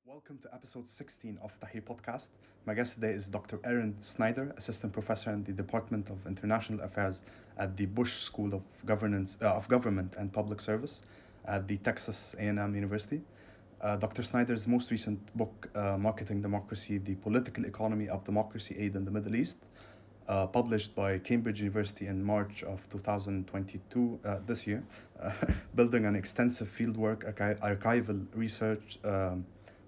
Welcome to episode 16 of the Hey podcast. My guest today is Dr. Erin Snider, assistant professor in the Department of International Affairs at the Bush School of Government and Public Service at the Texas A&M University. Dr. Snyder's most recent book, Marketing Democracy: The Political Economy of Democracy Aid in the Middle East, published by Cambridge University in March of 2022, this year, building on extensive fieldwork, archival research,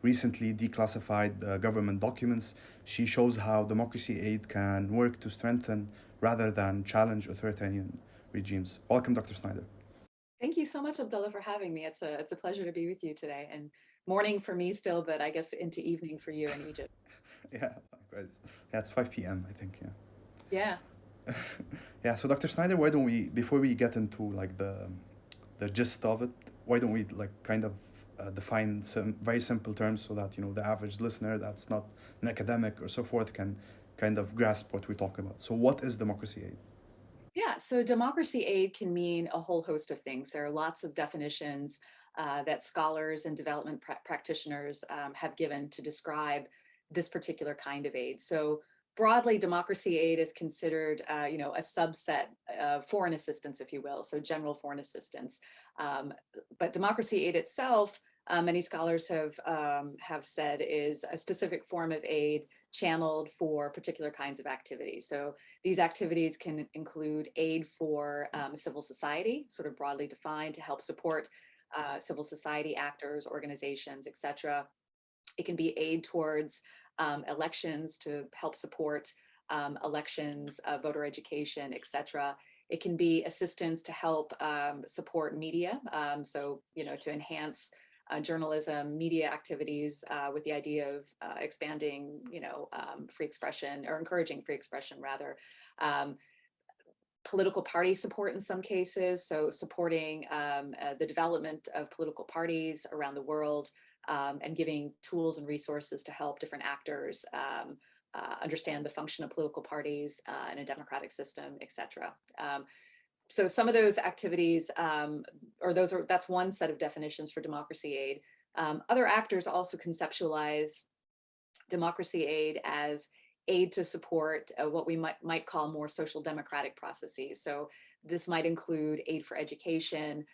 recently declassified government documents. She shows how democracy aid can work to strengthen rather than challenge authoritarian regimes. Welcome, Dr. Snyder. Thank you so much, Abdullah, for having me. It's a pleasure to be with you today. And morning for me still, but I guess into evening for you in Egypt. Yeah, likewise. Yeah, it's 5 p.m., I think, yeah. Yeah. Yeah, so Dr. Snyder, why don't we, before we get into like the gist of it, why don't we like kind of define some very simple terms so that the average listener that's not an academic or so forth can kind of grasp what we talk about. So, what is democracy aid? Yeah. So democracy aid can mean a whole host of things. There are lots of definitions that scholars and development practitioners have given to describe this particular kind of aid. So broadly, democracy aid is considered, a subset of foreign assistance, if you will, so general foreign assistance. But democracy aid itself, many scholars have said, is a specific form of aid channeled for particular kinds of activities. So these activities can include aid for civil society, sort of broadly defined, to help support civil society actors, organizations, etc. It can be aid towards elections to help support elections, voter education, etc. It can be assistance to help support media, to enhance journalism, media activities with the idea of expanding, free expression, or encouraging free expression rather. Um, Political party support in some cases, so supporting the development of political parties around the world, and giving tools and resources to help different actors understand the function of political parties in a democratic system, etc. So some of those activities, that's one set of definitions for democracy aid. Other actors also conceptualize democracy aid as aid to support what we might call more social democratic processes. So this might include aid for education,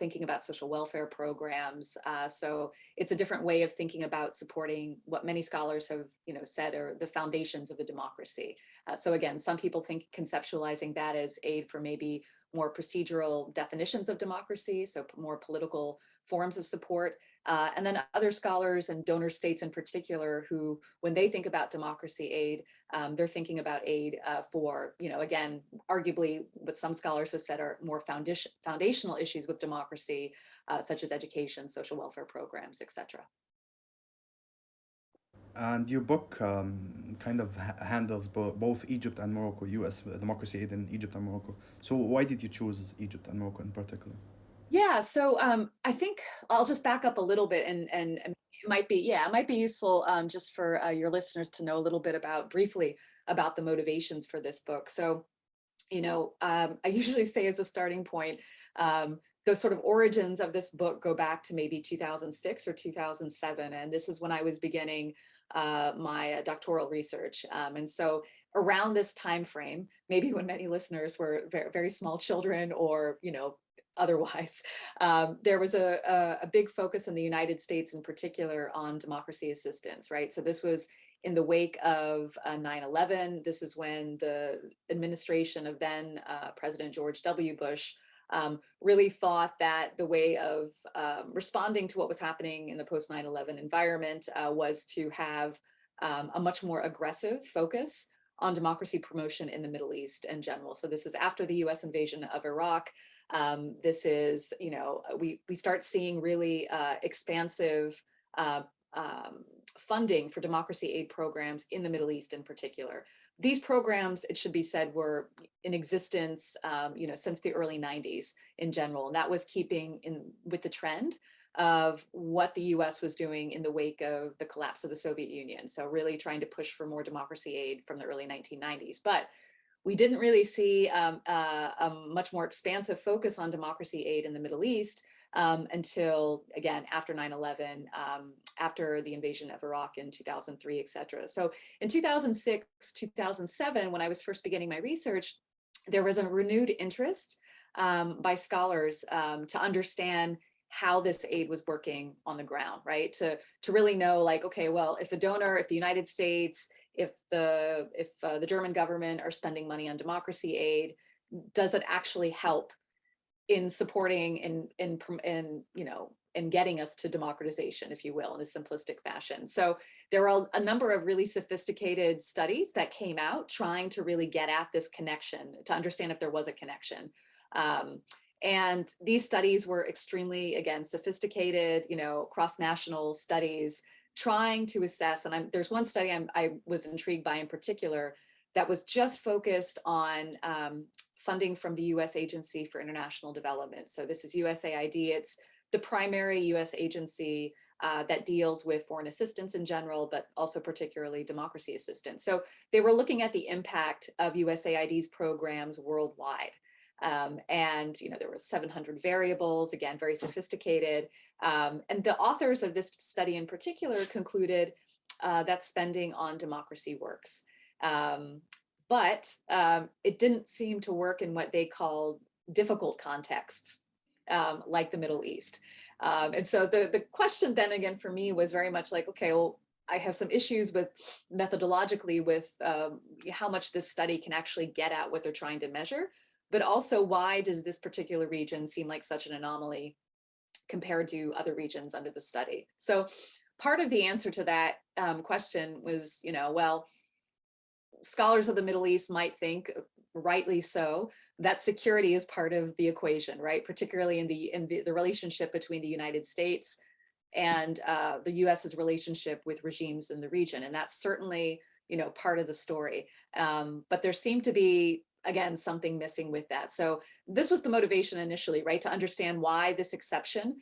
thinking about social welfare programs. So it's a different way of thinking about supporting what many scholars have said are the foundations of a democracy. So again, some people think conceptualizing that as aid for maybe more procedural definitions of democracy, so more political forms of support. And then other scholars and donor states in particular who, when they think about democracy aid, they're thinking about aid for, again, arguably what some scholars have said are more foundational issues with democracy, such as education, social welfare programs, etc. And your book kind of handles both Egypt and Morocco, U.S. democracy aid in Egypt and Morocco. So, why did you choose Egypt and Morocco in particular? Yeah, so I think I'll just back up a little bit, and it might be useful just for your listeners to know a little bit briefly about the motivations for this book. So, I usually say as a starting point, the sort of origins of this book go back to maybe 2006 or 2007, and this is when I was beginning my doctoral research. And so around this time frame, maybe when many listeners were very, very small children or otherwise, there was a big focus in the United States in particular on democracy assistance, right? So this was in the wake of 9/11. This is when the administration of then President George W. Bush really thought that the way of responding to what was happening in the post 9/11 environment was to have a much more aggressive focus on democracy promotion in the Middle East in general. So this is after the US invasion of Iraq. This is, we start seeing really expansive uh, funding for democracy aid programs in the Middle East in particular. These programs, it should be said, were in existence, since the early 90s in general, and that was keeping in with the trend of what the US was doing in the wake of the collapse of the Soviet Union. So really trying to push for more democracy aid from the early 1990s. But we didn't really see a much more expansive focus on democracy aid in the Middle East until, again, after 9/11, after the invasion of Iraq in 2003, et cetera. So in 2006, 2007, when I was first beginning my research, there was a renewed interest by scholars to understand how this aid was working on the ground, right? To really know, like, okay, well, if a donor, if the United States, if the German government are spending money on democracy aid, does it actually help in supporting in getting us to democratization, if you will, in a simplistic fashion? So there are a number of really sophisticated studies that came out trying to really get at this connection, to understand if there was a connection. And these studies were extremely, again, sophisticated, cross-national studies trying to assess. And there's one study I was intrigued by in particular that was just focused on funding from the U.S. Agency for International Development. So this is USAID. It's the primary U.S. agency that deals with foreign assistance in general, but also particularly democracy assistance. So they were looking at the impact of USAID's programs worldwide. And there were 700 variables, again, very sophisticated. And the authors of this study in particular concluded that spending on democracy works. But it didn't seem to work in what they called difficult contexts, like the Middle East. And so the question then again for me was very much like, okay, well, I have some issues with methodologically with how much this study can actually get at what they're trying to measure, but also why does this particular region seem like such an anomaly compared to other regions under the study? So part of the answer to that question was, well, scholars of the Middle East might think, rightly so, that security is part of the equation, right? Particularly in the relationship between the United States and the US's relationship with regimes in the region. And that's certainly, part of the story. But there seemed to be, again, something missing with that. So this was the motivation initially, right? To understand why this exception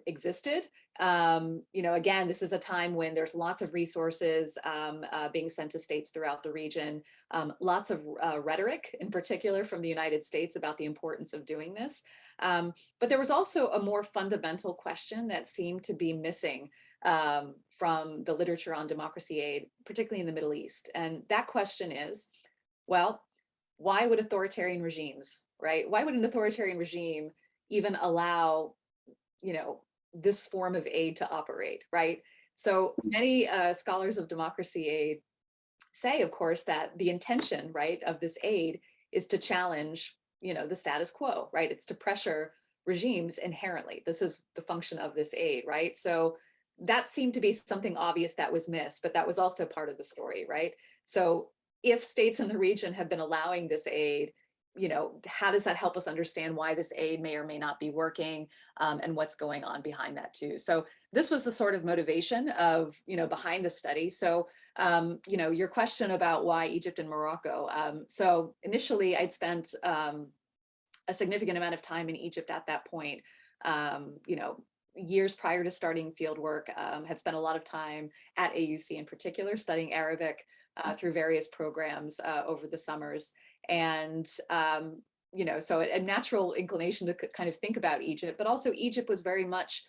existed. Again, this is a time when there's lots of resources being sent to states throughout the region, lots of rhetoric in particular from the United States about the importance of doing this. But there was also a more fundamental question that seemed to be missing from the literature on democracy aid, particularly in the Middle East. And that question is, well, why would authoritarian regimes, right? Why would an authoritarian regime even allow, this form of aid to operate, right? So many scholars of democracy aid say, of course, that the intention, right, of this aid is to challenge, the status quo, right? It's to pressure regimes inherently. This is the function of this aid, right? So that seemed to be something obvious that was missed, but that was also part of the story, right? So if states in the region have been allowing this aid, how does that help us understand why this aid may or may not be working, and what's going on behind that too? So this was the sort of motivation of, behind the study. So, your question about why Egypt and Morocco. So initially I'd spent a significant amount of time in Egypt at that point. Years prior to starting fieldwork, had spent a lot of time at AUC in particular, studying Arabic through various programs over the summers. And, so a natural inclination to kind of think about Egypt, but also Egypt was very much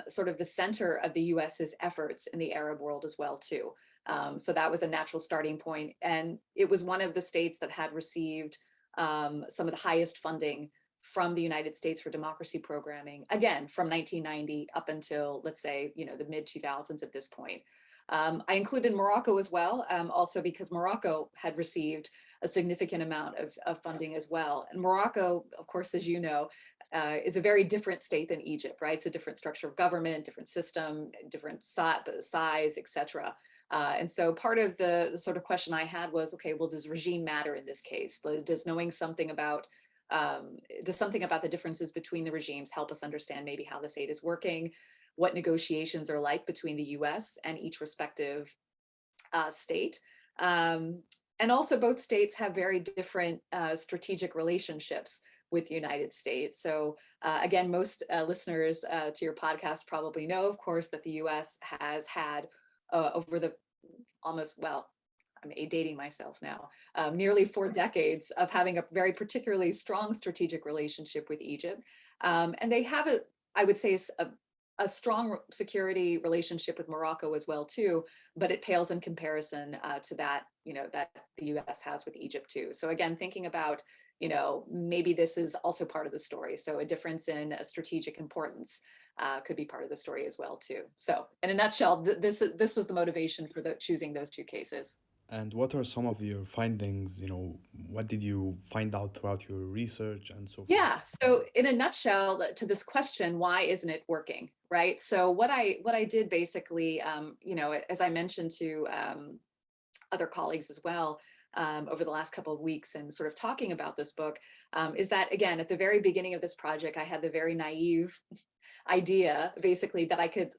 sort of the center of the US's efforts in the Arab world as well, too. So that was a natural starting point. And it was one of the states that had received some of the highest funding from the United States for democracy programming, again, from 1990 up until, let's say, the mid 2000s at this point. I included Morocco as well, also because Morocco had received a significant amount of funding as well. And Morocco, of course, as you know, is a very different state than Egypt, right? It's a different structure of government, different system, different size, et cetera. And so part of the sort of question I had was, okay, well, does regime matter in this case? Does knowing something about the differences between the regimes help us understand maybe how this aid is working, what negotiations are like between the US and each respective state? And also both states have very different strategic relationships with the United States. So again, most listeners to your podcast probably know, of course, that the US has had over the I'm dating myself now, nearly 4 decades of having a very particularly strong strategic relationship with Egypt. And they have I would say, a strong security relationship with Morocco as well too, but it pales in comparison to that, that the US has with Egypt too. So again, thinking about, maybe this is also part of the story. So a difference in strategic importance could be part of the story as well too. So in a nutshell, this was the motivation for choosing those two cases. And what are some of your findings? What did you find out throughout your research and so forth? Yeah. So in a nutshell, to this question, why isn't it working? Right. So what I did basically, as I mentioned to other colleagues as well, over the last couple of weeks and sort of talking about this book, is that again, at the very beginning of this project, I had the very naive idea basically that I could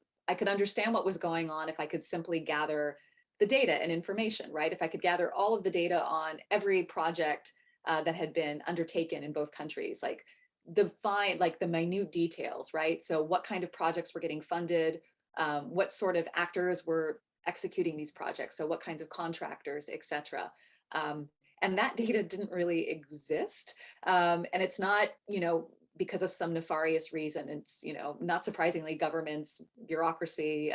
understand what was going on if I could simply gather the data and information, right? If I could gather all of the data on every project that had been undertaken in both countries, like the minute details, right? So what kind of projects were getting funded, what sort of actors were executing these projects, so what kinds of contractors, et cetera. And that data didn't really exist. And it's not, because of some nefarious reason. It's, not surprisingly, governments, bureaucracy,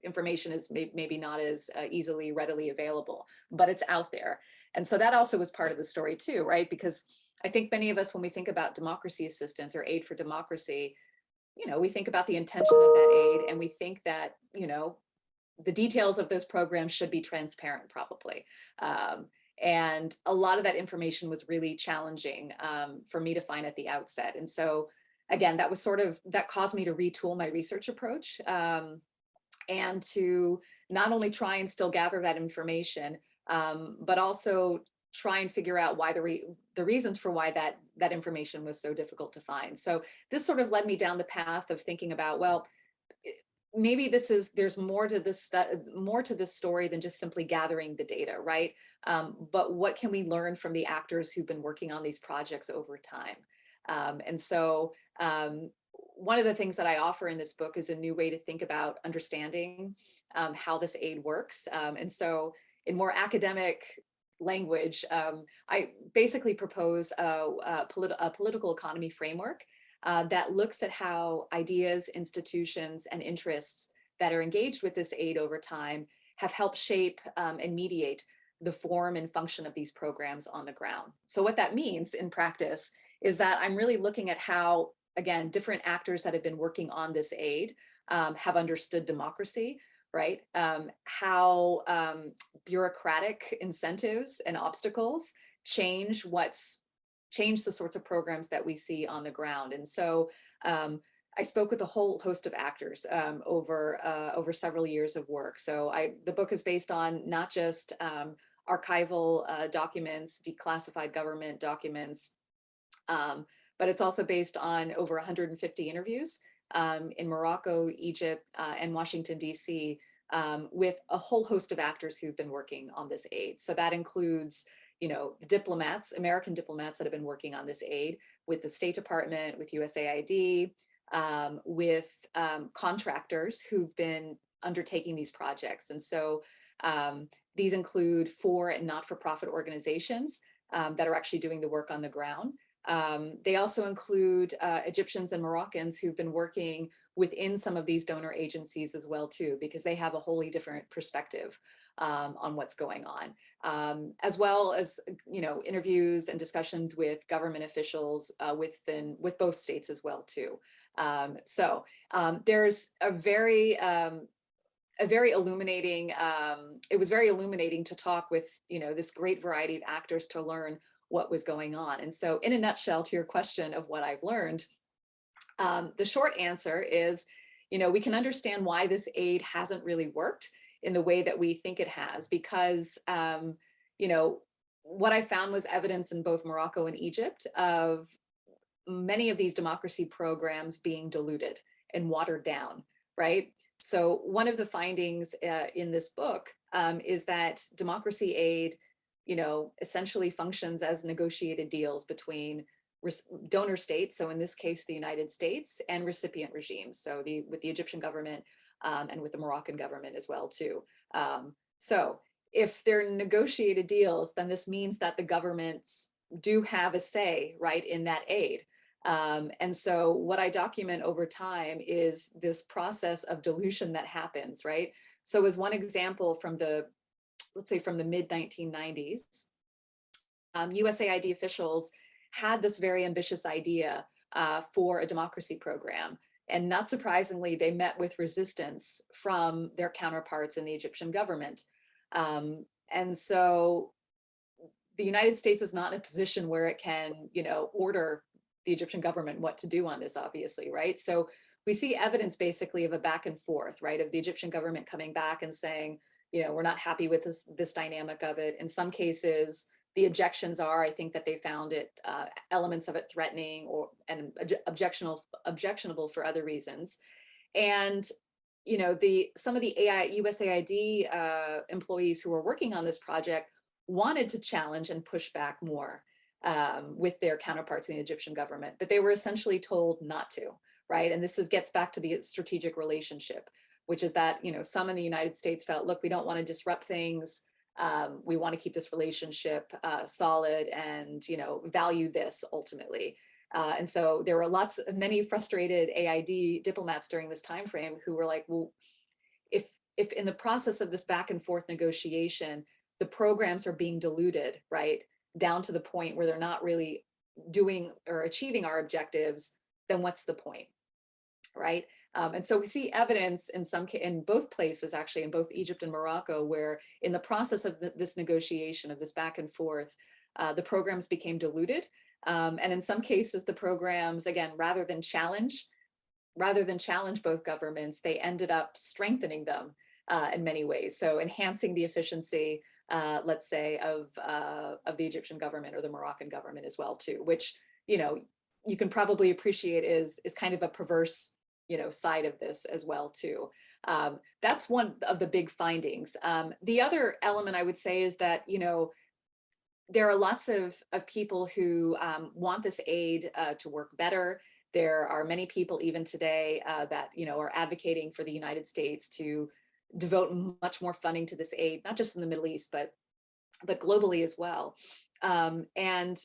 information is maybe not as easily readily available, but it's out there. And so that also was part of the story too, right? Because I think many of us, when we think about democracy assistance or aid for democracy, we think about the intention of that aid and we think that, the details of those programs should be transparent, probably. And a lot of that information was really challenging for me to find at the outset. And so, again, that caused me to retool my research approach and to not only try and still gather that information, but also try and figure out why the reasons for why that information was so difficult to find. So this sort of led me down the path of thinking about, well, maybe there's more to this story than just simply gathering the data, right? But what can we learn from the actors who've been working on these projects over time? And so one of the things that I offer in this book is a new way to think about understanding how this aid works. And so in more academic language, I basically propose a political economy framework that looks at how ideas, institutions, and interests that are engaged with this aid over time have helped shape and mediate the form and function of these programs on the ground. So what that means in practice is that I'm really looking at how, again, different actors that have been working on this aid have understood democracy, right? How bureaucratic incentives and obstacles change the sorts of programs that we see on the ground. And so I spoke with a whole host of actors over several years of work. So the book is based on not just archival documents, declassified government documents, but it's also based on over 150 interviews in Morocco, Egypt, and Washington, D.C., with a whole host of actors who've been working on this aid. So that includes the diplomats, American diplomats that have been working on this aid with the State Department, with USAID, with contractors who've been undertaking these projects. And so these include for and not-for-profit organizations that are actually doing the work on the ground. They also include Egyptians and Moroccans who've been working within some of these donor agencies as well too, because they have a wholly different perspective on what's going on, as well as interviews and discussions with government officials with both states as well too. So there's a very illuminating. It was very illuminating to talk with this great variety of actors to learn what was going on. And so, in a nutshell, to your question of what I've learned, the short answer is, we can understand why this aid hasn't really worked in the way that we think it has, because, what I found was evidence in both Morocco and Egypt of many of these democracy programs being diluted and watered down, right? So one of the findings in this book is that democracy aid, essentially functions as negotiated deals between donor states, so in this case, the United States, and recipient regimes, so with the Egyptian government and with the Moroccan government as well too. So if they're negotiated deals, then this means that the governments do have a say, right, in that aid. And so what I document over time is this process of dilution that happens, right? So as one example from the, let's say from the mid 1990s, USAID officials had this very ambitious idea for a democracy program. And not surprisingly, they met with resistance from their counterparts in the Egyptian government. And so the United States is not in a position where it can, order the Egyptian government what to do on this, obviously, right? So we see evidence basically of a back and forth, right, of the Egyptian government coming back and saying, we're not happy with this dynamic of it. In some cases, the objections are, I think that they found it elements of it threatening and objectionable for other reasons. And some of the USAID employees who were working on this project wanted to challenge and push back more with their counterparts in the Egyptian government, but they were essentially told not to, right? And gets back to the strategic relationship, which is that, some in the United States felt, look, we don't want to disrupt things. We want to keep this relationship solid and, value this ultimately. And so there were many frustrated AID diplomats during this time frame who were like, well, if in the process of this back and forth negotiation, the programs are being diluted, right, down to the point where they're not really doing or achieving our objectives, then what's the point, right? And so we see evidence in both places, actually, in both Egypt and Morocco, where in the process of this negotiation, of this back and forth, the programs became diluted. And in some cases, the programs, again, rather than challenge both governments, they ended up strengthening them in many ways. So enhancing the efficiency, let's say, of the Egyptian government or the Moroccan government as well, too, which, you can probably appreciate is kind of a perverse, side of this as well, too. That's one of the big findings. The other element I would say is that, there are lots of people who want this aid to work better. There are many people even today that, are advocating for the United States to devote much more funding to this aid, not just in the Middle East, but globally as well. And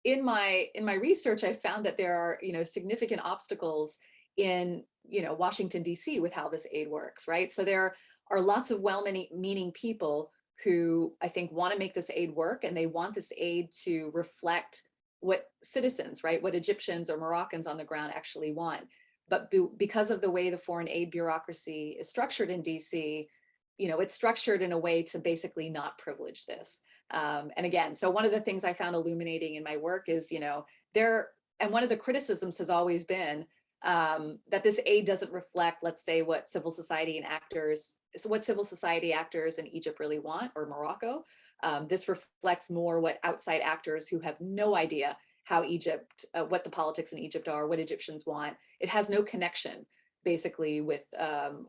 in my research, I found that there are, significant obstacles in, Washington, D.C. with how this aid works, right? So there are lots of well-meaning people who I think want to make this aid work, and they want this aid to reflect what citizens, right, what Egyptians or Moroccans on the ground actually want. But because of the way the foreign aid bureaucracy is structured in DC, it's structured in a way to basically not privilege this. And again, so one of the things I found illuminating in my work is, and one of the criticisms has always been that this aid doesn't reflect, let's say, what civil society actors in Egypt really want, or Morocco. This reflects more what outside actors who have no idea how Egypt, what the politics in Egypt are, what Egyptians want. It has no connection, basically, with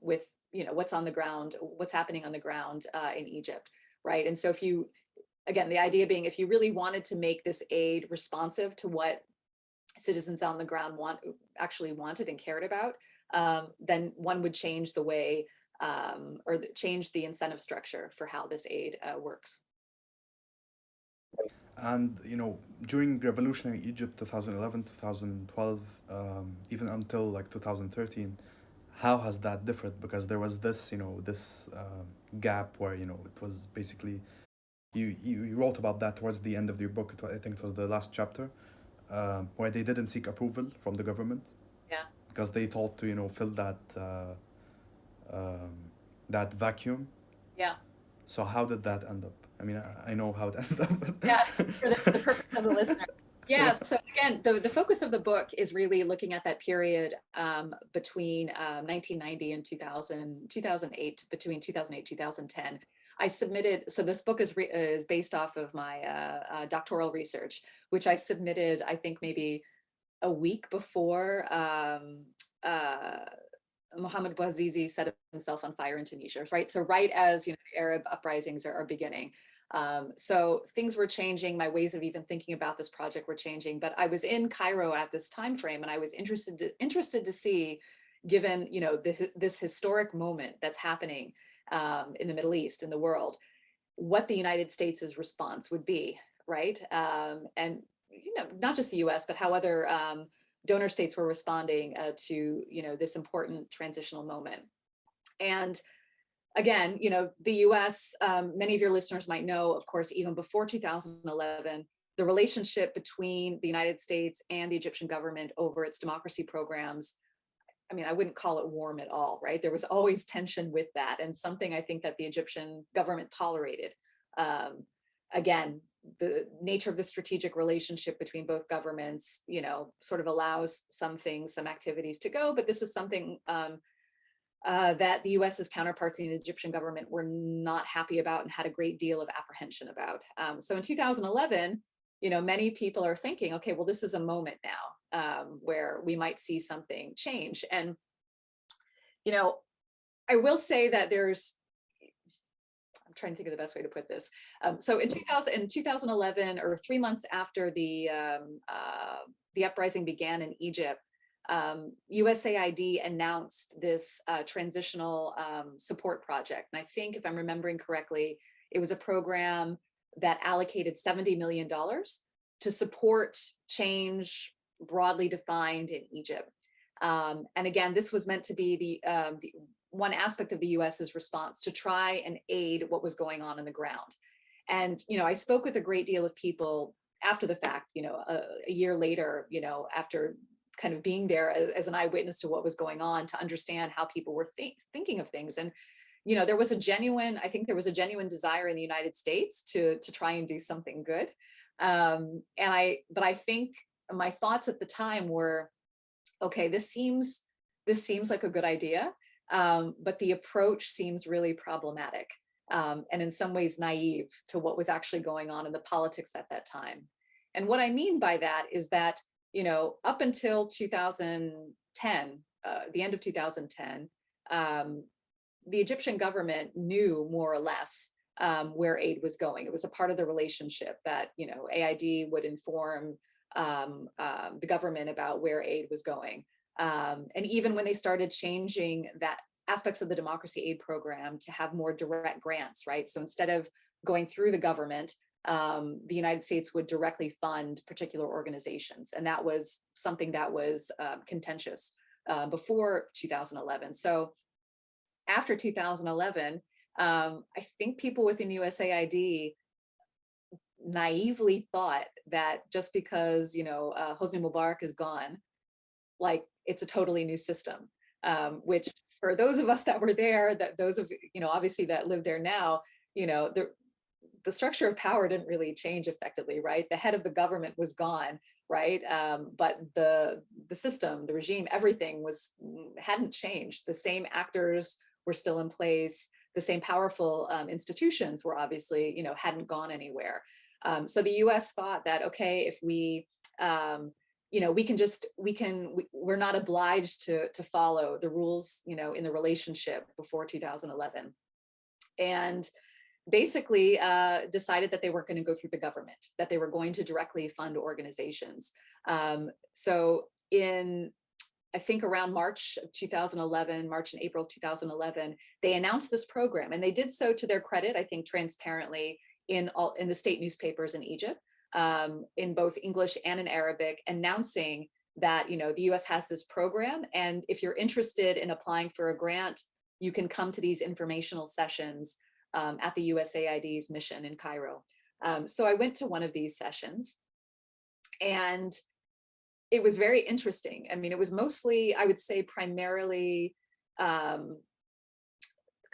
what's on the ground, what's happening on the ground in Egypt, right? And so again, the idea being, if you really wanted to make this aid responsive to what citizens on the ground actually wanted and cared about, then one would change the way or change the incentive structure for how this aid works. And during revolutionary Egypt, 2011, 2012, even until like 2013, how has that differed? Because there was this gap where it was basically you wrote about that towards the end of your book. I think it was the last chapter, where they didn't seek approval from the government. Yeah. Because they thought to fill that vacuum. Yeah. So how did that end up? I mean, I know how it ended up. But Yeah, for the purpose of the listener. Yeah, so again, the focus of the book is really looking at that period between 1990 and 2008, between 2008, 2010. I submitted, so this book is based off of my doctoral research, which I submitted, I think maybe a week before Mohammed Bouazizi set himself on fire in Tunisia, right? So right as the Arab uprisings are beginning. So things were changing. My ways of even thinking about this project were changing. But I was in Cairo at this time frame, and I was interested to see, given this historic moment that's happening in the Middle East, in the world, what the United States' response would be, right? And not just the U.S., but how other donor states were responding to this important transitional moment. And again, the U.S. Many of your listeners might know, of course, even before 2011, the relationship between the United States and the Egyptian government over its democracy programs, I mean, I wouldn't call it warm at all, right? There was always tension with that, and something I think that the Egyptian government tolerated. Again, the nature of the strategic relationship between both governments, sort of allows some things, some activities to go, but this was something that the US's counterparts in the Egyptian government were not happy about and had a great deal of apprehension about. So in 2011, many people are thinking, okay, well, this is a moment now where we might see something change. And, I will say that I'm trying to think of the best way to put this. So in 2011, or 3 months after the uprising began in Egypt, USAID announced this transitional support project. And I think, if I'm remembering correctly, it was a program that allocated $70 million to support change broadly defined in Egypt. And again, this was meant to be the one aspect of the US's response to try and aid what was going on the ground. And, I spoke with a great deal of people after the fact, a year later, after kind of being there as an eyewitness to what was going on, to understand how people were thinking of things. And, there was a genuine desire in the United States to try and do something good. But I think my thoughts at the time were, okay, this seems like a good idea, but the approach seems really problematic, and in some ways naive to what was actually going on in the politics at that time. And what I mean by that is that, up until 2010, the end of 2010, the Egyptian government knew more or less where aid was going. It was a part of the relationship that, AID would inform the government about where aid was going. And even when they started changing that aspects of the democracy aid program to have more direct grants, right? So instead of going through the government, the United States would directly fund particular organizations. And that was something that was contentious before 2011. So after 2011, I think people within USAID naively thought that just because, Hosni Mubarak is gone, like it's a totally new system, which for those of us that were there, that those of, obviously that live there now, the structure of power didn't really change effectively, right? The head of the government was gone, right? But the system, the regime, everything hadn't changed. The same actors were still in place. The same powerful institutions were obviously, hadn't gone anywhere. So the U.S. thought that, okay, if we're not obliged to follow the rules, in the relationship before 2011. And basically decided that they weren't going to go through the government, that they were going to directly fund organizations. So I think around March of 2011, March and April of 2011, they announced this program, and they did so, to their credit, I think transparently, in the state newspapers in Egypt, in both English and in Arabic, announcing that, the US has this program, and if you're interested in applying for a grant, you can come to these informational sessions at the USAID's mission in Cairo. So I went to one of these sessions, and it was very interesting. I mean, it was mostly, I would say primarily, I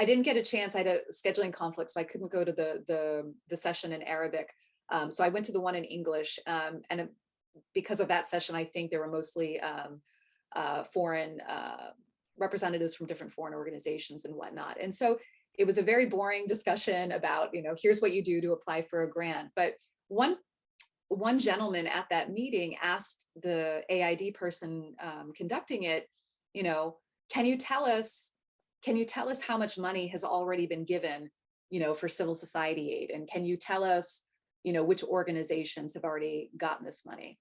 didn't get a chance. I had a scheduling conflict, so I couldn't go to the session in Arabic. So I went to the one in English, and because of that session, I think there were mostly foreign representatives from different foreign organizations and whatnot. And so it was a very boring discussion about, here's what you do to apply for a grant. But one gentleman at that meeting asked the AID person conducting it, can you tell us how much money has already been given, for civil society aid? And can you tell us, which organizations have already gotten this money?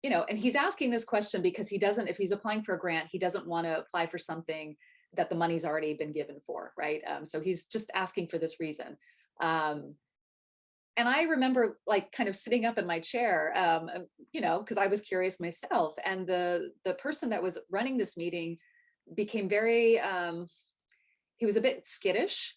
And he's asking this question because if he's applying for a grant, he doesn't want to apply for something that the money's already been given for, right? So he's just asking for this reason. Um, and I remember like kind of sitting up in my chair, because I was curious myself. And the person that was running this meeting became very, he was a bit skittish.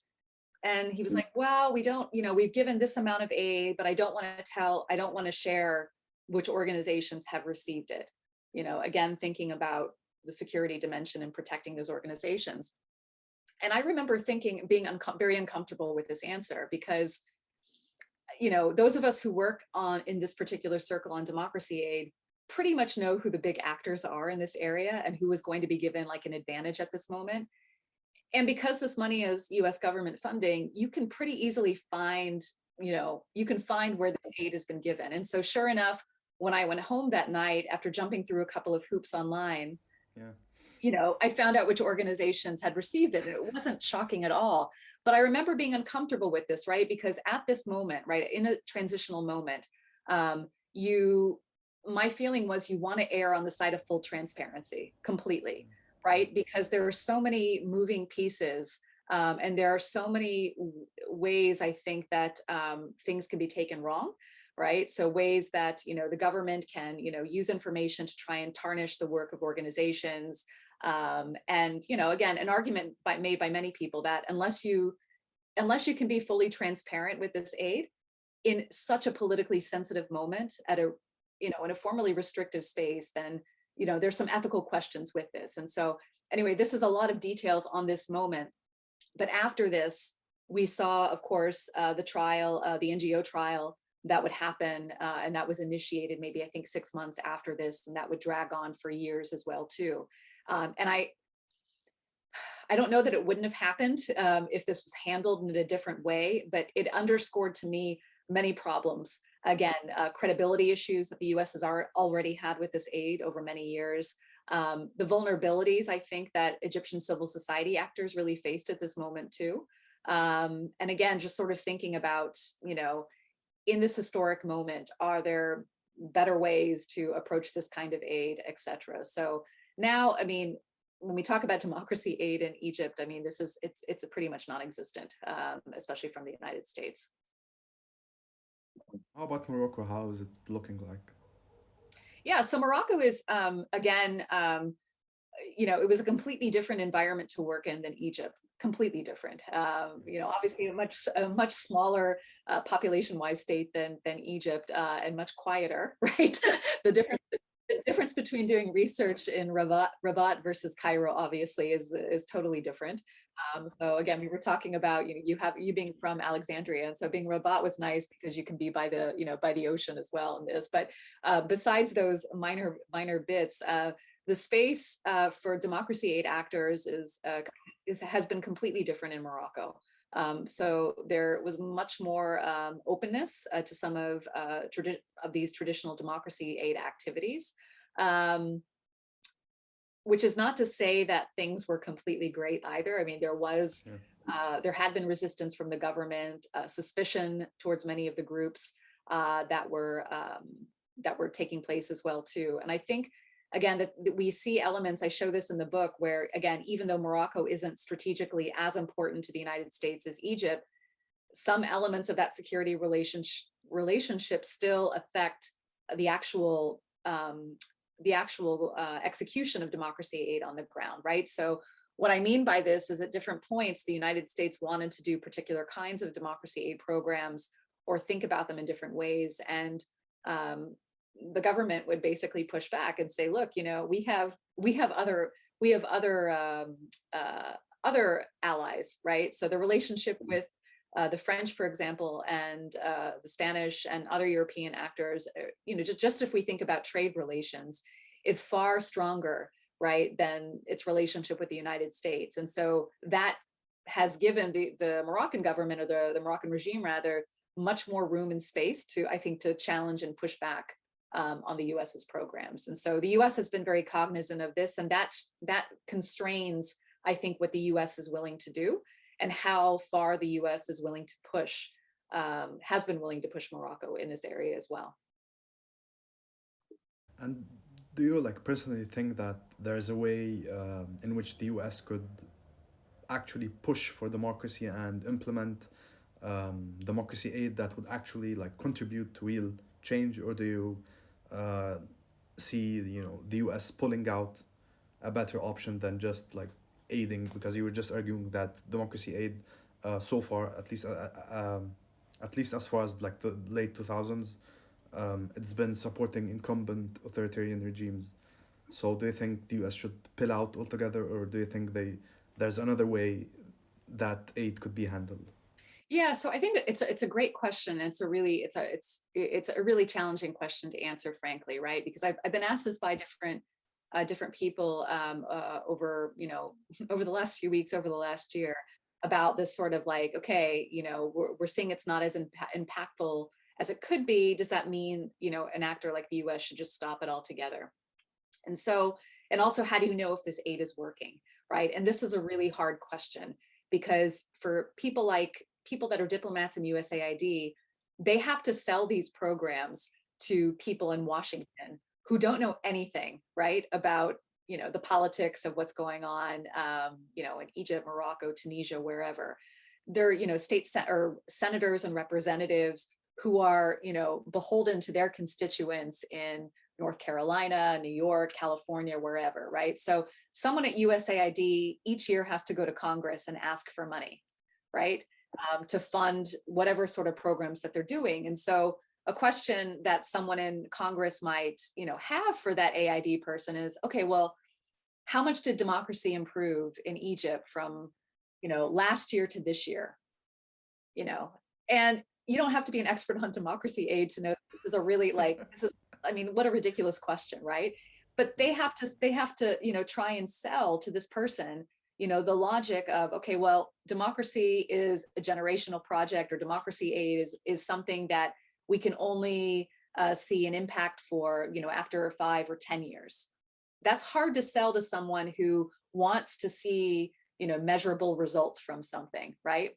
And he was like, well, we don't, we've given this amount of aid, but I don't want to share which organizations have received it. Again, thinking about the security dimension and protecting those organizations. And I remember thinking, being very uncomfortable with this answer, because those of us who work in this particular circle on democracy aid pretty much know who the big actors are in this area and who is going to be given like an advantage at this moment. And because this money is US government funding, you can pretty easily find, you can find where this aid has been given. And so sure enough, when I went home that night after jumping through a couple of hoops online, Yeah. I found out which organizations had received it. And it wasn't shocking at all. But I remember being uncomfortable with this, right? Because at this moment, right, in a transitional moment, my feeling was you want to err on the side of full transparency completely, right? Because there are so many moving pieces, and there are so many ways I think that things can be taken wrong, right? So ways that the government can use information to try and tarnish the work of organizations, and again, an argument made by many people that unless you can be fully transparent with this aid in such a politically sensitive moment at a in a formerly restrictive space, then there's some ethical questions with this. And so anyway, this is a lot of details on this moment. But after this, we saw, of course, the trial, the NGO trial that would happen, and that was initiated maybe I think 6 months after this, and that would drag on for years as well too. And I don't know that it wouldn't have happened if this was handled in a different way, but it underscored to me many problems. Again, credibility issues that the US has already had with this aid over many years. The vulnerabilities I think that Egyptian civil society actors really faced at this moment too. And again, just sort of thinking about, in this historic moment, are there better ways to approach this kind of aid, et cetera. So now, I mean, when we talk about democracy aid in Egypt, I mean, it's a pretty much non-existent, especially from the United States. How about Morocco? How is it looking like? Yeah, so Morocco is again, it was a completely different environment to work in than Egypt. Completely different. Obviously a much smaller population-wise state than Egypt, and much quieter, right? the difference the difference between doing research in Rabat versus Cairo obviously is totally different. So again, we were talking about you being from Alexandria, and so being Rabat was nice because you can be by the ocean as well in this. But besides those minor bits, the space for democracy aid actors has been completely different in Morocco. So there was much more openness to some of these traditional democracy aid activities, um, which is not to say that things were completely great either. I mean, there had been resistance from the government, suspicion towards many of the groups that were taking place as well too. And I think again that we see elements, I show this in the book, where again, even though Morocco isn't strategically as important to the United States as Egypt, some elements of that security relationship still affect the actual execution of democracy aid on the ground, right? So what I mean by this is at different points, the United States wanted to do particular kinds of democracy aid programs or think about them in different ways. And the government would basically push back and say, look, we have other allies, right? So the relationship with the French, for example, and the Spanish and other European actors, just if we think about trade relations, is far stronger, right, than its relationship with the United States. And so that has given the Moroccan government, or the Moroccan regime rather, much more room and space to, I think, to challenge and push back on the US's programs. And so the US has been very cognizant of this, and that constrains, I think, what the US is willing to do and how far the US is willing to push, has been willing to push Morocco in this area as well. And do you personally think that there's a way in which the US could actually push for democracy and implement democracy aid that would actually like contribute to real change, or do you uh, see the U.S. pulling out a better option than just like aiding, because you were just arguing that democracy aid so far, at least as far as like the late 2000s, it's been supporting incumbent authoritarian regimes. So do you think the US should pull out altogether, or do you think there's another way that aid could be handled? Yeah, so I think that it's a great question. It's a really it's a really challenging question to answer, frankly, right? Because I've been asked this by different people over over the last few weeks, over the last year, about this sort of like, okay, we're seeing it's not as impactful as it could be. Does that mean an actor like the U.S. should just stop it altogether? And so, and also, how do you know if this aid is working, right? And this is a really hard question, because for people that are diplomats in USAID, they have to sell these programs to people in Washington who don't know anything, right, about the politics of what's going on, in Egypt, Morocco, Tunisia, wherever. They're or senators and representatives who are beholden to their constituents in North Carolina, New York, California, wherever, right? So someone at USAID each year has to go to Congress and ask for money, right? To fund whatever sort of programs that they're doing. And so a question that someone in Congress might, have for that AID person is, okay, well, how much did democracy improve in Egypt from, last year to this year? you know and you don't have to be an expert on democracy aid to know this is a really like this is I mean, what a ridiculous question, right? But they have to try and sell to this person the logic of, okay, well, democracy is a generational project, or democracy aid is something that we can only see an impact for after 5 or 10 years. That's hard to sell to someone who wants to see measurable results from something, right?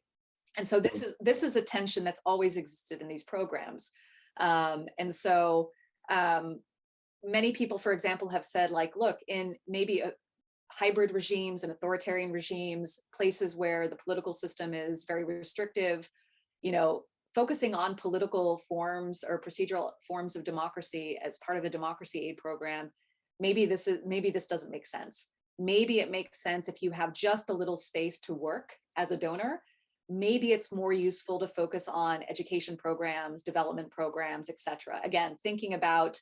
And so this is a tension that's always existed in these programs. And so many people, for example, have said, like, look, in maybe hybrid regimes and authoritarian regimes, places where the political system is very restrictive, focusing on political forms or procedural forms of democracy as part of the democracy aid program, maybe this doesn't make sense. Maybe it makes sense if you have just a little space to work as a donor. Maybe it's more useful to focus on education programs, development programs, et cetera. Again, thinking about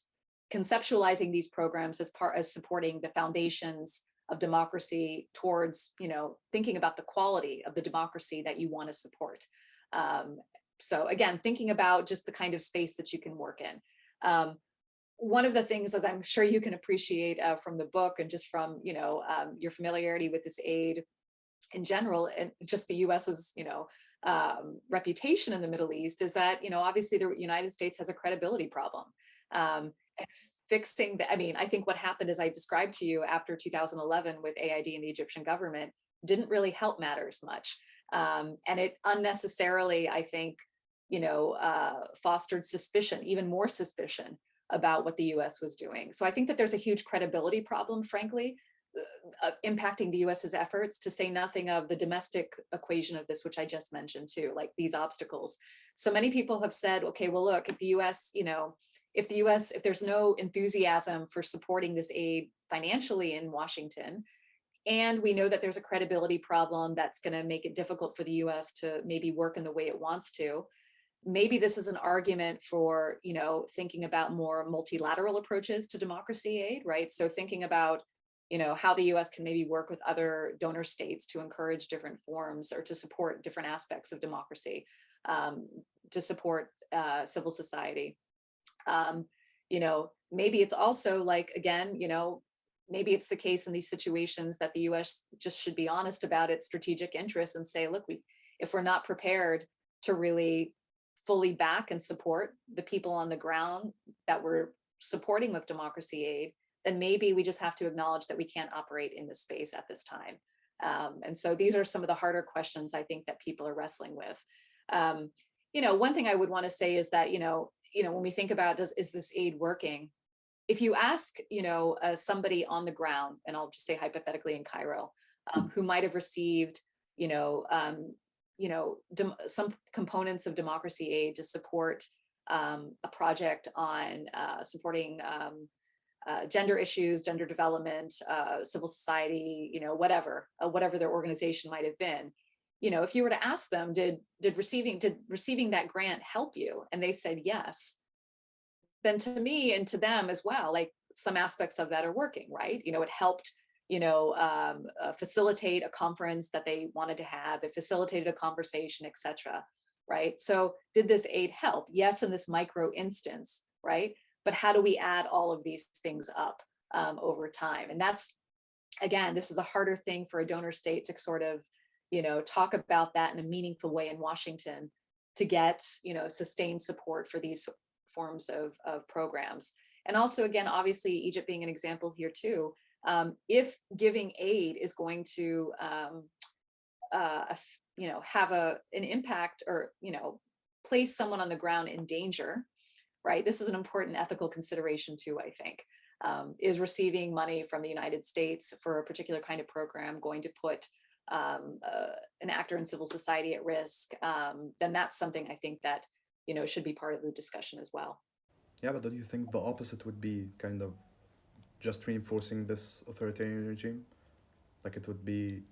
conceptualizing these programs as supporting the foundations of democracy towards, thinking about the quality of the democracy that you want to support. So again, thinking about just the kind of space that you can work in. One of the things, as I'm sure you can appreciate from the book, and just from your familiarity with this aid in general, and just the US's reputation in the Middle East, is that obviously the United States has a credibility problem. And fixing I mean, I think what happened, as I described to you, after 2011 with AID and the Egyptian government, didn't really help matters much. And it unnecessarily, I think, fostered suspicion, even more suspicion, about what the US was doing. So I think that there's a huge credibility problem, frankly, impacting the US's efforts, to say nothing of the domestic equation of this, which I just mentioned too, like these obstacles. So many people have said, okay, well, look, if the US, if there's no enthusiasm for supporting this aid financially in Washington, and we know that there's a credibility problem that's going to make it difficult for the US to maybe work in the way it wants to, maybe this is an argument for thinking about more multilateral approaches to democracy aid, right? So thinking about how the US can maybe work with other donor states to encourage different forms, or to support different aspects of democracy, to support civil society. Maybe it's also like, again, maybe it's the case in these situations that the US just should be honest about its strategic interests and say, look, if we're not prepared to really fully back and support the people on the ground that we're supporting with democracy aid, then maybe we just have to acknowledge that we can't operate in this space at this time. And so these are some of the harder questions I think that people are wrestling with. One thing I would want to say is that, when we think about, is this aid working? If you ask, somebody on the ground, and I'll just say hypothetically in Cairo, who might have received, some components of democracy aid to support a project on supporting gender issues, gender development, civil society, whatever their organization might have been. If you were to ask them, did receiving that grant help you? And they said yes. Then to me and to them as well, like some aspects of that are working, right? It helped, facilitate a conference that they wanted to have. It facilitated a conversation, etc. Right? So did this aid help? Yes, in this micro instance, right? But how do we add all of these things up over time? And that's, again, this is a harder thing for a donor state to sort of, talk about that in a meaningful way in Washington to get, sustained support for these forms of programs. And also, again, obviously, Egypt being an example here too, if giving aid is going to, have an impact or, place someone on the ground in danger, right? This is an important ethical consideration too, I think. Is receiving money from the United States for a particular kind of program going to put an actor in civil society at risk? Then that's something I think that, should be part of the discussion as well. Yeah, but don't you think the opposite would be kind of just reinforcing this authoritarian regime? Like it would be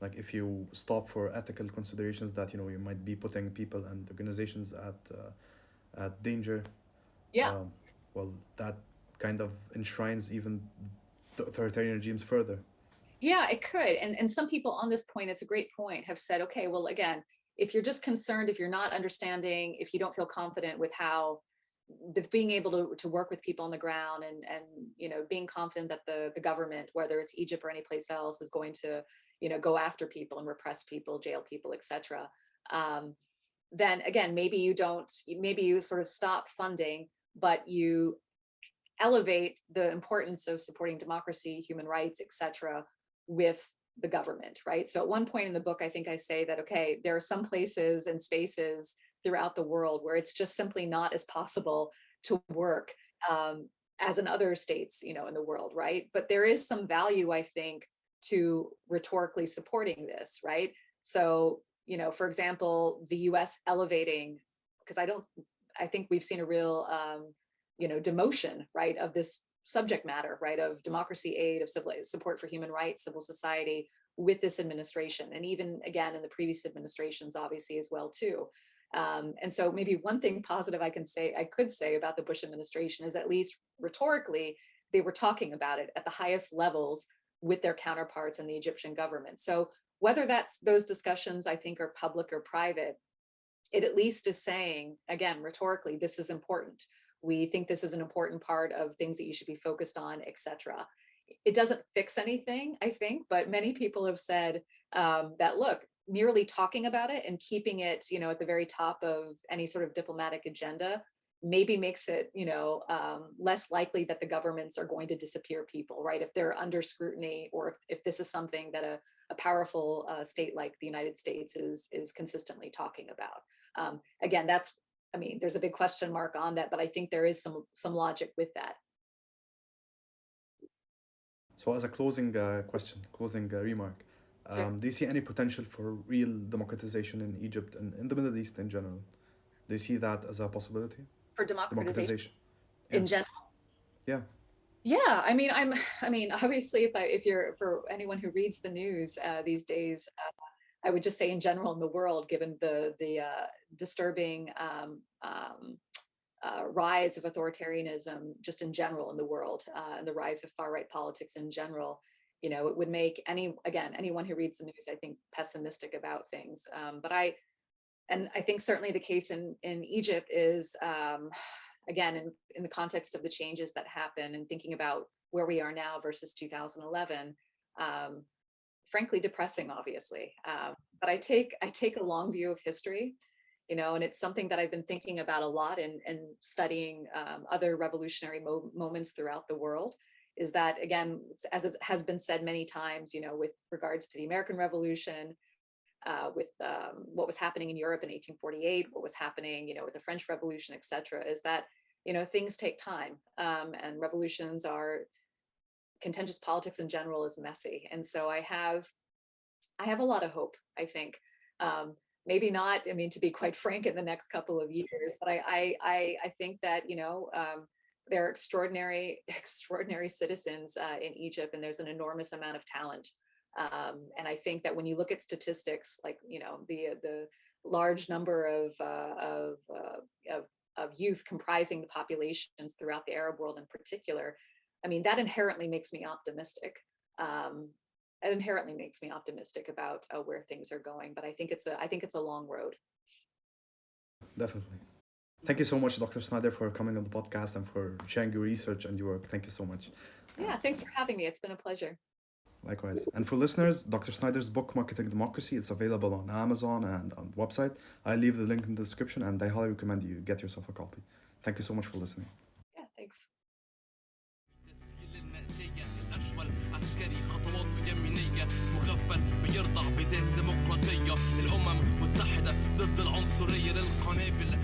like if you stop for ethical considerations that you might be putting people and organizations at danger. Yeah. Um, well, that kind of enshrines even the authoritarian regimes further. Yeah, it could. And some people on this point, it's a great point, have said, okay, well, again, if you're just concerned, if you're not understanding, if you don't feel confident with how, with being able to work with people on the ground and being confident that the government, whether it's Egypt or any place else, is going to, go after people and repress people, jail people, etc. Then again, maybe you sort of stop funding, but you elevate the importance of supporting democracy, human rights, etc., with the government, right? So at one point in the book, I think I say that, okay, there are some places and spaces throughout the world where it's just simply not as possible to work as in other states, in the world, right? But there is some value, I think, to rhetorically supporting this, right? So, for example, the US elevating, because I think we've seen a real, demotion, right, of this subject matter, right, of democracy aid, of civil support for human rights, civil society with this administration. And even again, in the previous administrations, obviously as well too. And so maybe one thing positive I could say about the Bush administration is at least rhetorically, they were talking about it at the highest levels with their counterparts in the Egyptian government. So whether those discussions, I think, are public or private, it at least is saying, again, rhetorically, this is important. We think this is an important part of things that you should be focused on, etc. It doesn't fix anything, I think, but many people have said that, look, merely talking about it and keeping it, at the very top of any sort of diplomatic agenda maybe makes it, less likely that the governments are going to disappear people, right? If they're under scrutiny, or if this is something that a powerful state like the United States is consistently talking about. Again, there's a big question mark on that, but I think there is some logic with that. So, as a closing closing remark, Sure. do you see any potential for real democratization in Egypt and in the Middle East in general? Do you see that as a possibility? For democratization Democratization. Yeah. in general. Yeah. Yeah, obviously, for anyone who reads the news these days, I would just say in general in the world, given the disturbing rise of authoritarianism just in general in the world, and the rise of far right politics in general, it would make anyone who reads the news, I think, pessimistic about things. But I think certainly the case in Egypt is, again, in the context of the changes that happen and thinking about where we are now versus 2011, frankly depressing, obviously. But I take a long view of history, and it's something that I've been thinking about a lot and studying other revolutionary moments throughout the world. Is that, again, as it has been said many times, with regards to the American Revolution, with what was happening in Europe in 1848, what was happening, with the French Revolution, et cetera, is that, things take time, and revolutions are contentious. Politics in general is messy. And so I have a lot of hope, I think, Maybe not, I mean, to be quite frank, in the next couple of years, but I think that, there are extraordinary citizens in Egypt, and there's an enormous amount of talent. And I think that when you look at statistics, like, the large number of youth comprising the populations throughout the Arab world in particular, I mean, that inherently makes me optimistic. It inherently makes me optimistic about where things are going, but I think it's a long road. Definitely. Thank you so much, Dr. Snider, for coming on the podcast and for sharing your research and your work. Thank you so much. Yeah, thanks for having me. It's been a pleasure. Likewise. And for listeners, Dr. Snider's book, Marketing Democracy, it's available on Amazon and on the website. I leave the link in the description, and I highly recommend you get yourself a copy. Thank you so much for listening. Yeah, thanks. عسكري خطواته يمينية مغفل بيرضع بزاز ديمقراطية الأمم متحدة ضد العنصرية للقنابل